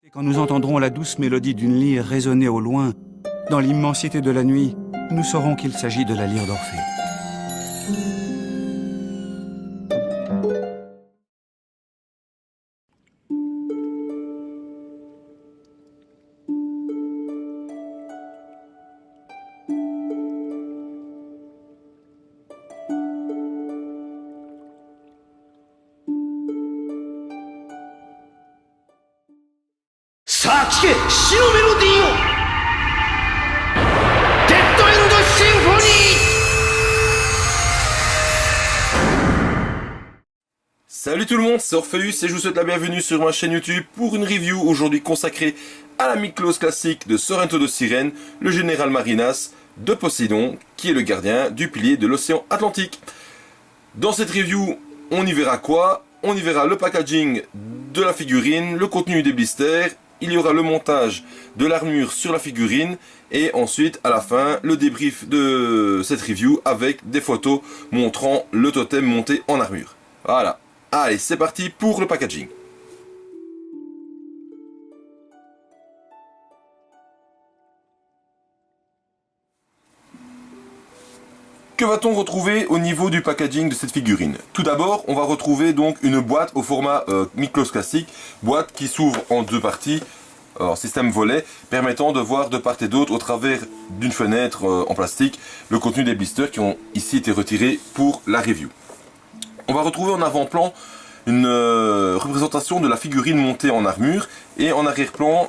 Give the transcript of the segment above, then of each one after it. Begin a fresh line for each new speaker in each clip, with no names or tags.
Et quand nous entendrons la douce mélodie d'une lyre résonner au loin, dans l'immensité de la nuit, nous saurons qu'il s'agit de la lyre d'Orphée.
Salut tout le monde, c'est Orpheus et je vous souhaite la bienvenue sur ma chaîne YouTube pour une review aujourd'hui consacrée à la Miklos classique de Sorrento de Sirène, le général Marinas de Poséidon, qui est le gardien du pilier de l'océan Atlantique. Dans cette review, on y verra quoi? On y verra le packaging de la figurine, le contenu des blisters, il y aura le montage de l'armure sur la figurine et ensuite à la fin le débrief de cette review avec des photos montrant le totem monté en armure. Voilà. Allez, c'est parti pour le packaging. Que va-t-on retrouver au niveau du packaging de cette figurine? Tout d'abord, on va retrouver donc une boîte au format Miklos classique, boîte qui s'ouvre en deux parties, système volet, permettant de voir de part et d'autre au travers d'une fenêtre en plastique le contenu des blisters qui ont ici été retirés pour la review. On va retrouver en avant-plan une représentation de la figurine montée en armure et en arrière-plan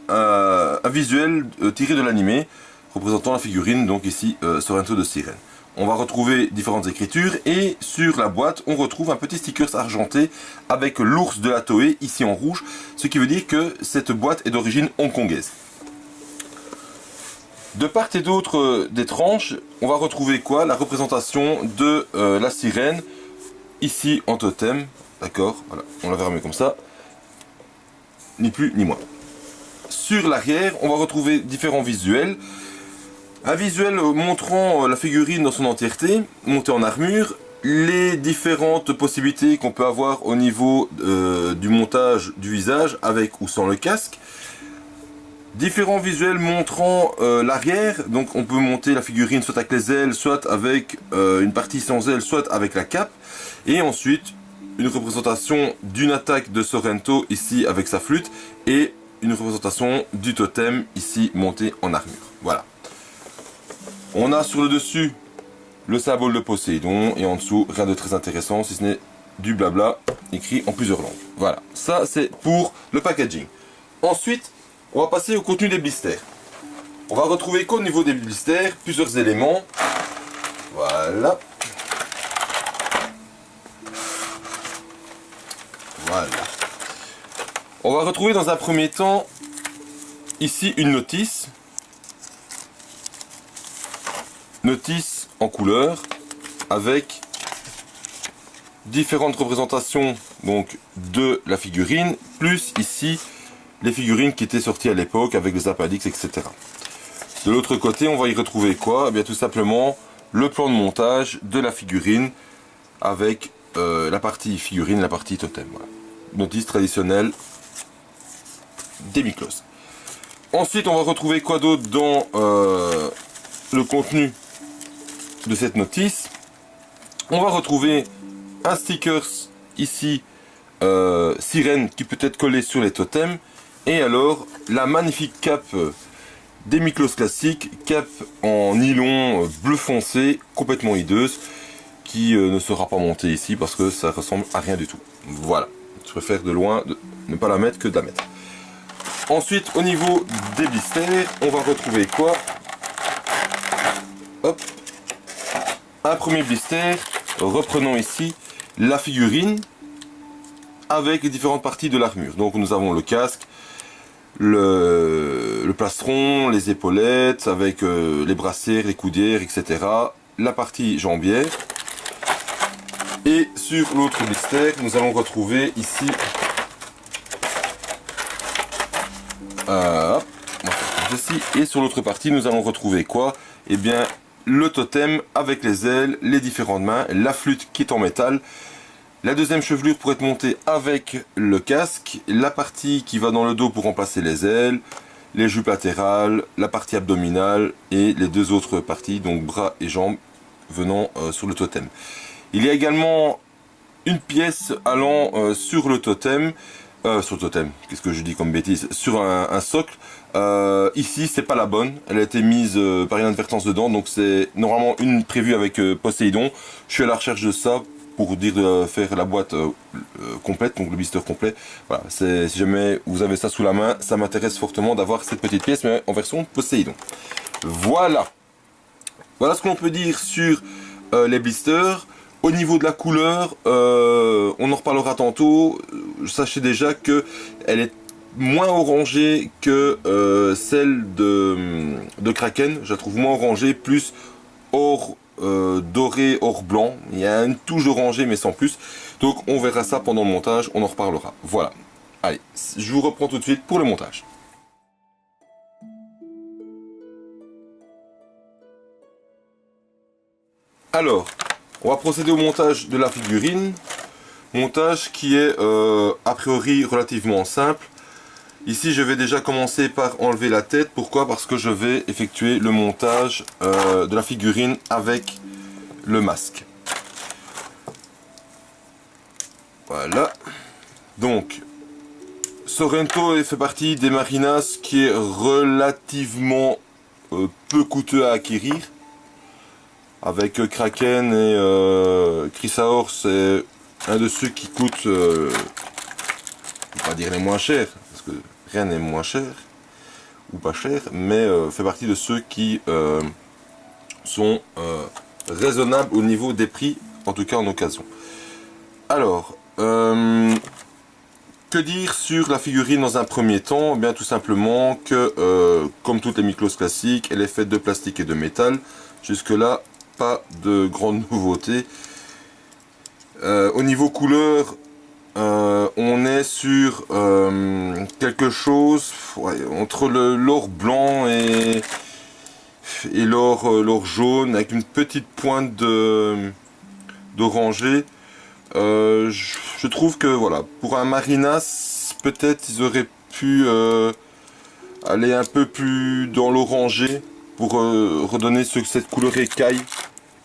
un visuel tiré de l'animé représentant la figurine, donc ici Sorrento de Sirène. On va retrouver différentes écritures et sur la boîte on retrouve un petit sticker argenté avec l'ours de la Toei ici en rouge, ce qui veut dire que cette boîte est d'origine hongkongaise. De part et d'autre des tranches, on va retrouver quoi? La représentation de la sirène ici en totem. D'accord, voilà, on la verra mieux comme ça. Ni plus ni moins. Sur l'arrière, on va retrouver différents visuels. Un visuel montrant la figurine dans son entièreté, montée en armure. Les différentes possibilités qu'on peut avoir au niveau du montage du visage, avec ou sans le casque. Différents visuels montrant l'arrière. Donc on peut monter la figurine soit avec les ailes, soit avec une partie sans ailes, soit avec la cape. Et ensuite, une représentation d'une attaque de Sorrento ici avec sa flûte et une représentation du totem ici monté en armure. Voilà. On a sur le dessus le symbole de Poséidon et en dessous rien de très intéressant si ce n'est du blabla écrit en plusieurs langues. Voilà, ça c'est pour le packaging. Ensuite, on va passer au contenu des blisters. On va retrouver qu'au niveau des blisters plusieurs éléments. Voilà. Voilà. On va retrouver dans un premier temps ici une notice. Notice en couleur avec différentes représentations donc de la figurine, plus ici les figurines qui étaient sorties à l'époque avec les appendices, etc. De l'autre côté, on va y retrouver quoi? Eh bien, tout simplement le plan de montage de la figurine avec la partie figurine, la partie totem. Voilà. Notice traditionnelle des Miklos. Ensuite, on va retrouver quoi d'autre dans le contenu de cette notice? On va retrouver un sticker ici, sirène, qui peut être collé sur les totems. Et alors, la magnifique cape des Miklos classiques, cape en nylon bleu foncé, complètement hideuse, qui ne sera pas montée ici parce que ça ressemble à rien du tout. Voilà. Je préfère de loin ne pas la mettre que de la mettre. Ensuite, au niveau des blisters, on va retrouver quoi? Hop. Un premier blister. Reprenons ici la figurine avec les différentes parties de l'armure. Donc nous avons le casque, le plastron, les épaulettes, avec les brassières, les coudières, etc. La partie jambière. Et sur l'autre blister, nous allons retrouver ici et sur l'autre partie, nous allons retrouver quoi? Eh bien, le totem avec les ailes, les différentes mains, la flûte qui est en métal La deuxième chevelure pour être montée avec le casque, la partie qui va dans le dos pour remplacer les ailes, les jupes latérales, la partie abdominale et les deux autres parties, donc bras et jambes, venant sur le totem. Il y a également une pièce allant sur le totem, qu'est-ce que je dis comme bêtise, sur un socle. Ici c'est pas la bonne, elle a été mise par inadvertance dedans, donc c'est normalement une prévue avec Poséidon. Je suis à la recherche de ça pour dire de faire la boîte complète, donc le blister complet. Voilà, si jamais vous avez ça sous la main, ça m'intéresse fortement d'avoir cette petite pièce, mais en version Poséidon. Voilà ce que l'on peut dire sur les blisters. Au niveau de la couleur, on en reparlera tantôt. Sachez déjà que elle est moins orangée que celle de Kraken. Je la trouve moins orangée, plus or doré, or blanc. Il y a une touche orangée, mais sans plus. Donc on verra ça pendant le montage, on en reparlera. Voilà. Allez, je vous reprends tout de suite pour le montage. Alors, on va procéder au montage de la figurine. Montage qui est a priori relativement simple. Ici je vais déjà commencer par enlever la tête. Pourquoi? Parce que je vais effectuer le montage de la figurine avec le masque. Voilà. Donc Sorrento fait partie des marinas qui est relativement peu coûteux à acquérir. Avec Kraken et Chrysaor, c'est un de ceux qui coûtent, je ne vais pas dire les moins chers, parce que rien n'est moins cher, ou pas cher, mais fait partie de ceux qui sont raisonnables au niveau des prix, en tout cas en occasion. Alors, que dire sur la figurine dans un premier temps? Eh bien tout simplement que, comme toutes les Miklos classiques, elle est faite de plastique et de métal. Jusque là, pas de grande nouveauté. Au niveau couleur, on est sur quelque chose entre l'or blanc et l'or jaune, avec une petite pointe d'orangé. Je trouve que voilà, pour un Marinas, peut-être ils auraient pu aller un peu plus dans l'orangé pour redonner cette couleur écaille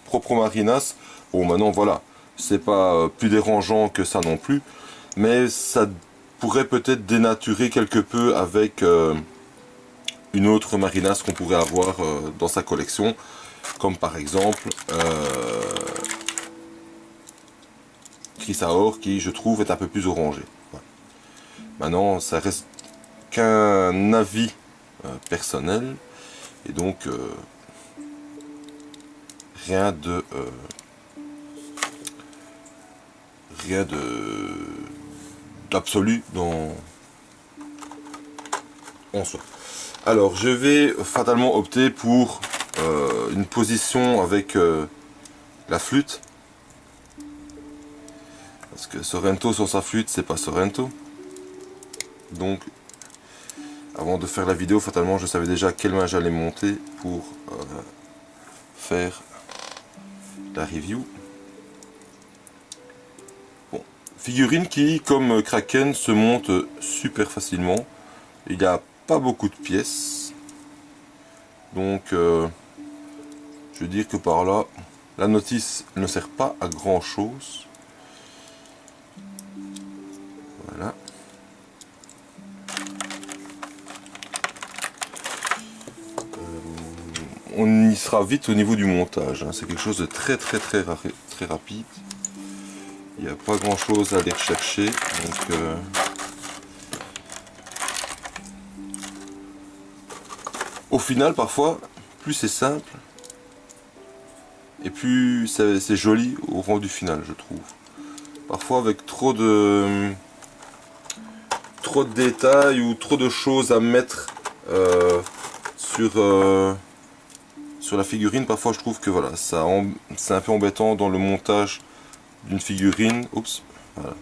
propre au Marinas. Bon, maintenant voilà, c'est pas plus dérangeant que ça non plus, mais ça pourrait peut-être dénaturer quelque peu avec une autre Marinas qu'on pourrait avoir dans sa collection, comme par exemple Chrysaor, qui je trouve est un peu plus orangé. Voilà. Maintenant, ça reste qu'un avis personnel, et donc rien d'absolu en soi. Alors je vais fatalement opter pour une position avec la flûte, parce que Sorrento sur sa flûte c'est pas Sorrento. Donc avant de faire la vidéo, fatalement je savais déjà quelle main j'allais monter pour faire la review. Bon, figurine qui, comme Kraken, se monte super facilement. Il n'y a pas beaucoup de pièces, donc je veux dire que par là la notice ne sert pas à grand chose. Voilà. On y sera vite au niveau du montage, hein. C'est quelque chose de très rapide. Il n'y a pas grand chose à aller rechercher, donc au final parfois plus c'est simple et plus c'est joli au rendu final, je trouve. Parfois avec trop de détails ou trop de choses à mettre sur la figurine, parfois je trouve que voilà, c'est un peu embêtant dans le montage d'une figurine. Oups, voilà,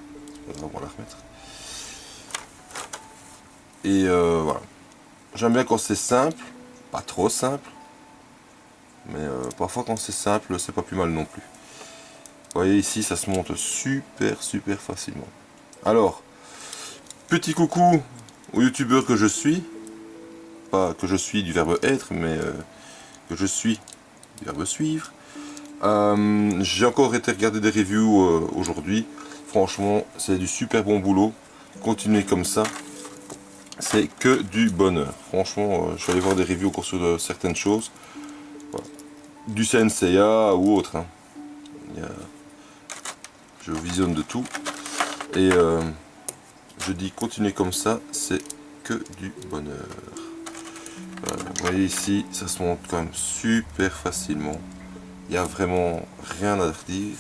on va la remettre. Et voilà, j'aime bien quand c'est simple, pas trop simple, mais parfois quand c'est simple, c'est pas plus mal non plus. voyez ici, ça se monte super facilement. Alors, petit coucou aux youtubeurs que je suis. Pas que je suis du verbe être, mais que je suis du verbe suivre. J'ai encore été regarder des reviews aujourd'hui. Franchement, c'est du super bon boulot. Continuez comme ça. C'est que du bonheur. Franchement, je vais aller voir des reviews encore sur certaines choses. Voilà. Du CNCA ou autre. Hein. Je visionne de tout. Et je dis continuez comme ça, c'est que du bonheur. Vous voyez ici, ça se monte quand même super facilement. Il n'y a vraiment rien à dire.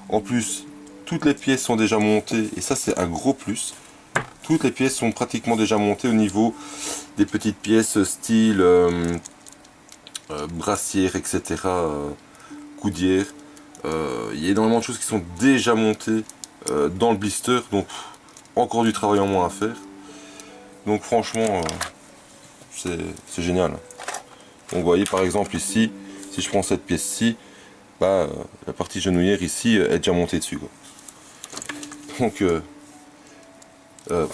En plus, toutes les pièces sont déjà montées. Et ça, c'est un gros plus. Toutes les pièces sont pratiquement déjà montées au niveau des petites pièces style brassière, etc. Coudière. Il y a énormément de choses qui sont déjà montées dans le blister. Donc, encore du travail en moins à faire. Donc, franchement, c'est génial. Donc, vous voyez, par exemple, ici, si je prends cette pièce-ci, bah, la partie genouillère ici est déjà montée dessus, quoi. Donc,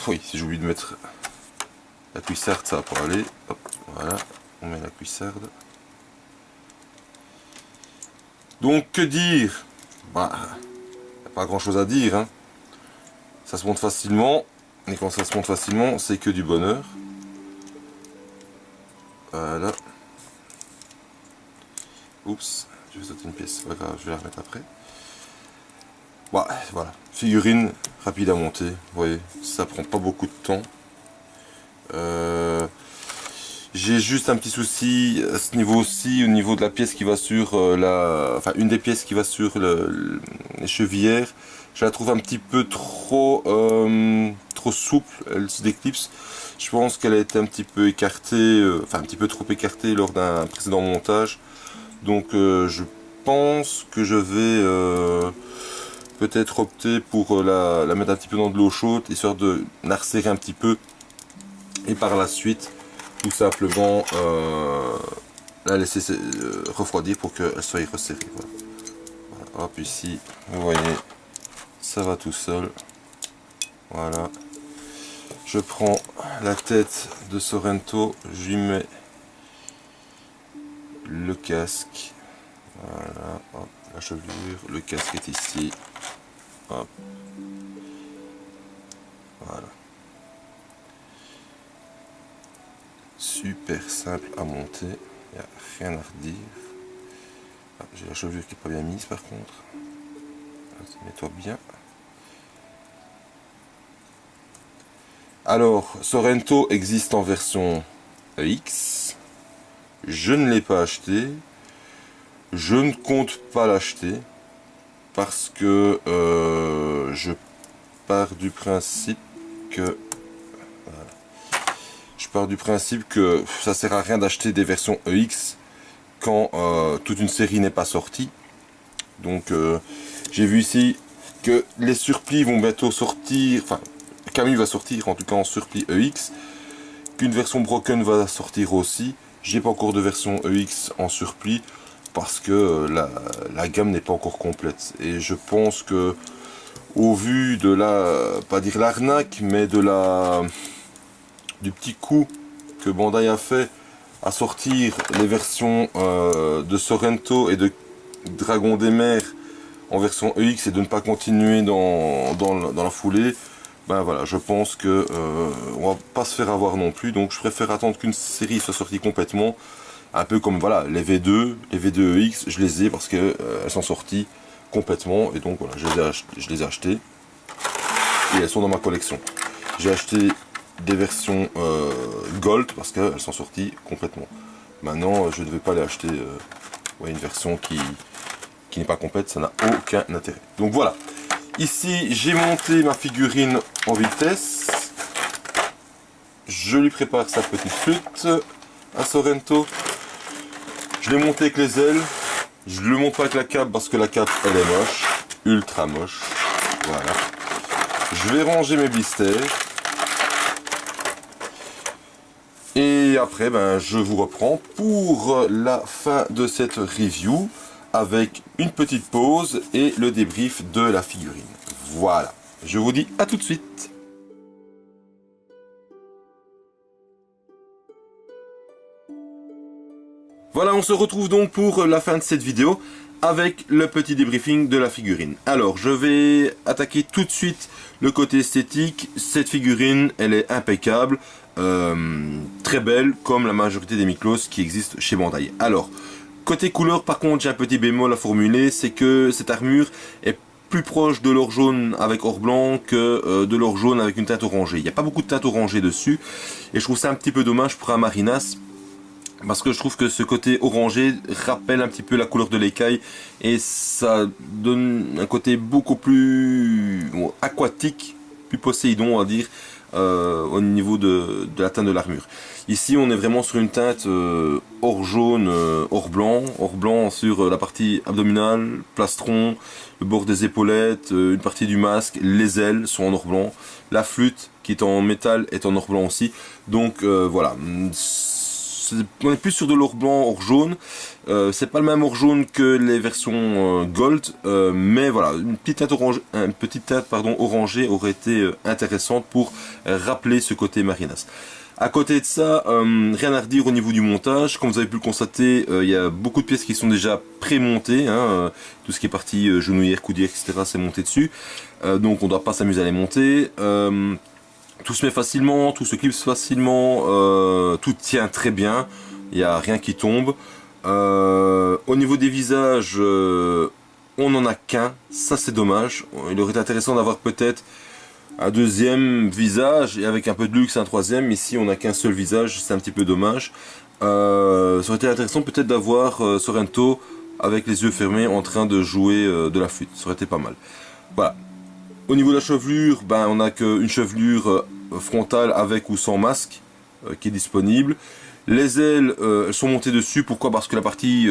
oui, si j'ai oublié de mettre la cuissarde, ça va pas aller. Hop, voilà, on met la cuissarde. Donc, que dire? Bah, y a pas grand chose à dire, hein. Ça se monte facilement, et quand ça se monte facilement, c'est que du bonheur. Voilà. Oups, je vais sauter une pièce, pas grave, je vais la remettre après. Ouais, voilà, figurine rapide à monter, vous voyez, ça prend pas beaucoup de temps. J'ai juste un petit souci à ce niveau aussi, au niveau de la pièce qui va sur enfin une des pièces qui va sur les chevillères. Je la trouve un petit peu trop souple, elle se déclipse. Je pense qu'elle a été un petit peu écartée, enfin un petit peu trop écartée lors d'un précédent montage. Donc je pense que je vais peut-être opter pour la mettre un petit peu dans de l'eau chaude, histoire de la resserrer un petit peu. Et par la suite, tout simplement la laisser refroidir pour qu'elle soit resserrée. Voilà. Voilà. Hop, ici, vous voyez, ça va tout seul. Voilà. Je prends la tête de Sorento, je lui mets le casque. Voilà, hop, la chevelure, le casque est ici. Hop. Voilà. Super simple à monter, il n'y a rien à redire. Ah, j'ai la chevelure qui n'est pas bien mise par contre. Ça nettoie bien. Alors, Sorento existe en version EX. Je ne l'ai pas acheté. Je ne compte pas l'acheter. Parce que je pars du principe que... Voilà. Je pars du principe que ça sert à rien d'acheter des versions EX quand toute une série n'est pas sortie. Donc j'ai vu ici que les surplis vont bientôt sortir, enfin Camille va sortir en tout cas en surplis EX, qu'une version Broken va sortir aussi. J'ai pas encore de version EX en surplis parce que la gamme n'est pas encore complète. Et je pense que au vu de pas dire l'arnaque, mais du petit coup que Bandai a fait à sortir les versions de Sorento et de Dragon des Mers en version EX et de ne pas continuer dans la foulée, ben voilà, je pense que on va pas se faire avoir non plus, donc je préfère attendre qu'une série soit sortie complètement, un peu comme voilà les V2 EX, je les ai parce que elles sont sorties complètement et donc voilà, je les ai achetées et elles sont dans ma collection. J'ai acheté des versions Gold parce qu'elles sont sorties complètement. Maintenant, je ne vais pas aller acheter une version qui n'est pas complète, ça n'a aucun intérêt. Donc voilà, ici j'ai monté ma figurine en vitesse. Je lui prépare sa petite flûte à Sorento. Je l'ai monté avec les ailes. Je le monte pas avec la cape parce que la cape elle est moche, ultra moche. Voilà. Je vais ranger mes blisters. Et après, ben, je vous reprends pour la fin de cette review avec une petite pause et le débrief de la figurine. Voilà, je vous dis à tout de suite. Voilà, on se retrouve donc pour la fin de cette vidéo avec le petit débriefing de la figurine. Alors, je vais attaquer tout de suite le côté esthétique. Cette figurine, elle est impeccable, très belle, comme la majorité des Miklos qui existent chez Bandai. Alors, côté couleur, par contre, j'ai un petit bémol à formuler, c'est que cette armure est plus proche de l'or jaune avec or blanc que de l'or jaune avec une teinte orangée. Il n'y a pas beaucoup de teinte orangée dessus, et je trouve ça un petit peu dommage pour un Marinas, parce que je trouve que ce côté orangé rappelle un petit peu la couleur de l'écaille et ça donne un côté beaucoup plus aquatique, plus Poséidon on va dire, au niveau de la teinte de l'armure. Ici on est vraiment sur une teinte or jaune, or blanc sur la partie abdominale, plastron, le bord des épaulettes, une partie du masque, les ailes sont en or blanc, la flûte qui est en métal est en or blanc aussi, donc voilà. On est plus sur de l'or blanc, or jaune. C'est pas le même or jaune que les versions Gold, mais voilà, une petite teinte orangée aurait été intéressante pour rappeler ce côté Marinas. À côté de ça, rien à redire au niveau du montage. Comme vous avez pu le constater, il y a beaucoup de pièces qui sont déjà pré-montées. Tout ce qui est partie genouillère, coudière, etc. c'est monté dessus. Donc on ne doit pas s'amuser à les monter. Tout se met facilement, tout se clipse facilement, tout tient très bien, il n'y a rien qui tombe. Au niveau des visages, on n'en a qu'un, ça c'est dommage. Il aurait été intéressant d'avoir peut-être un deuxième visage et avec un peu de luxe un troisième. Ici on n'a qu'un seul visage, c'est un petit peu dommage. Ça aurait été intéressant peut-être d'avoir Sorrento avec les yeux fermés en train de jouer de la flûte, ça aurait été pas mal. Voilà. Au niveau de la chevelure, on n'a qu'une chevelure frontale avec ou sans masque qui est disponible. Les ailes, elles sont montées dessus. Pourquoi? Parce que la partie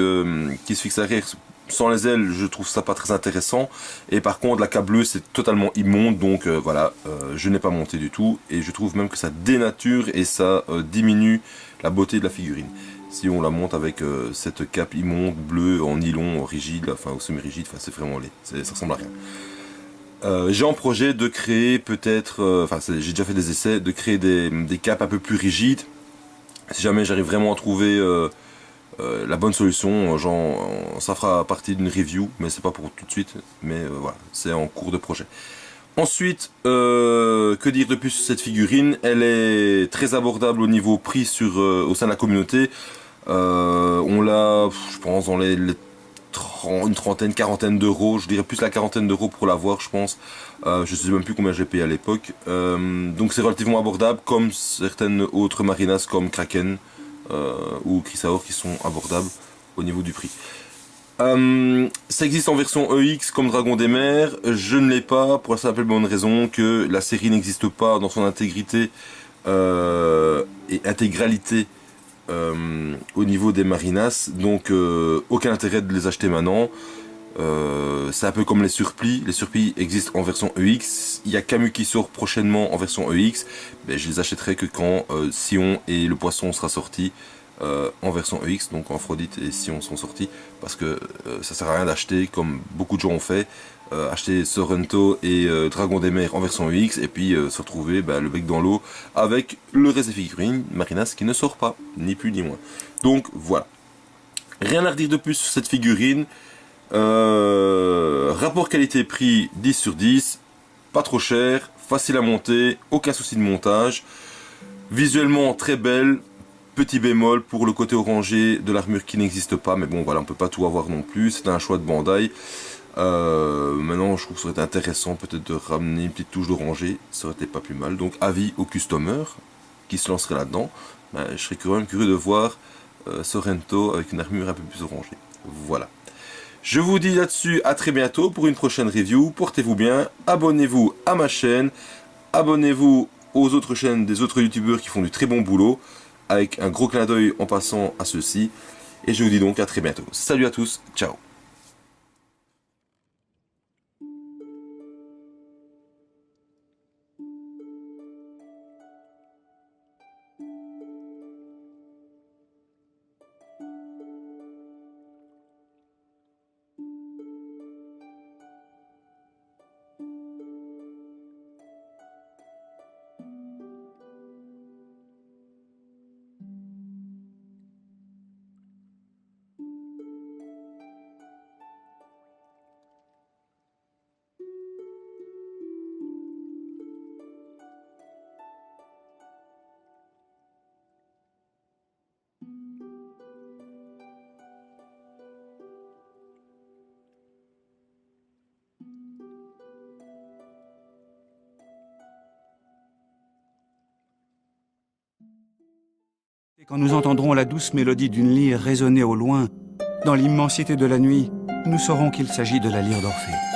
qui se fixe à l'arrière, sans les ailes, je trouve ça pas très intéressant. Et par contre, la câbleuse, c'est totalement immonde. Donc voilà, je n'ai pas monté du tout. Et je trouve même que ça dénature et ça diminue la beauté de la figurine. Si on la monte avec cette cape immonde, bleue, en nylon, rigide, enfin, ou semi-rigide, c'est vraiment laid. Ça ressemble à rien. J'ai en projet de créer peut-être, j'ai déjà fait des essais, de créer des capes un peu plus rigides. Si jamais j'arrive vraiment à trouver la bonne solution, ça fera partie d'une review, mais c'est pas pour tout de suite. Mais voilà, c'est en cours de projet. Ensuite, que dire de plus sur cette figurine? Elle est très abordable au niveau prix au sein de la communauté. On l'a, je pense, dans une trentaine, quarantaine d'euros, je dirais plus la quarantaine d'euros pour l'avoir, je pense. Je sais même plus combien j'ai payé à l'époque. Donc c'est relativement abordable, comme certaines autres Marinas comme Kraken ou Chrysaor qui sont abordables au niveau du prix. Ça existe en version EX comme Dragon des Mers. Je ne l'ai pas pour la simple et bonne raison que la série n'existe pas dans son intégrité et intégralité au niveau des Marinas, donc aucun intérêt de les acheter maintenant. C'est un peu comme les surplis. Les surplis existent en version EX. Il y a Camus qui sort prochainement en version EX. Je les achèterai que quand Sion et le Poisson sera sorti en version EX, donc Aphrodite et Sion sont sortis, parce que ça sert à rien d'acheter comme beaucoup de gens ont fait, acheter Sorrento et Dragon des Mers en version EX et puis se retrouver le bec dans l'eau avec le reste des figurines Marinas qui ne sort pas, ni plus ni moins. Donc voilà. Rien à redire de plus sur cette figurine. Rapport qualité-prix 10 sur 10, pas trop cher, facile à monter, aucun souci de montage, visuellement très belle. Petit bémol pour le côté orangé de l'armure qui n'existe pas, mais bon voilà, on peut pas tout avoir non plus, c'est un choix de Bandai. Maintenant je trouve que ça aurait été intéressant peut-être de ramener une petite touche d'orangé, ça aurait été pas plus mal. Donc avis aux customers qui se lanceraient là-dedans, je serais quand même curieux de voir Sorrento avec une armure un peu plus orangée. Voilà. Je vous dis là-dessus à très bientôt pour une prochaine review, portez-vous bien, abonnez-vous à ma chaîne, abonnez-vous aux autres chaînes des autres youtubeurs qui font du très bon boulot, avec un gros clin d'œil en passant à ceux-ci. Et je vous dis donc à très bientôt. Salut à tous, ciao.
Quand nous entendrons la douce mélodie d'une lyre résonner au loin, dans l'immensité de la nuit, nous saurons qu'il s'agit de la lyre d'Orphée.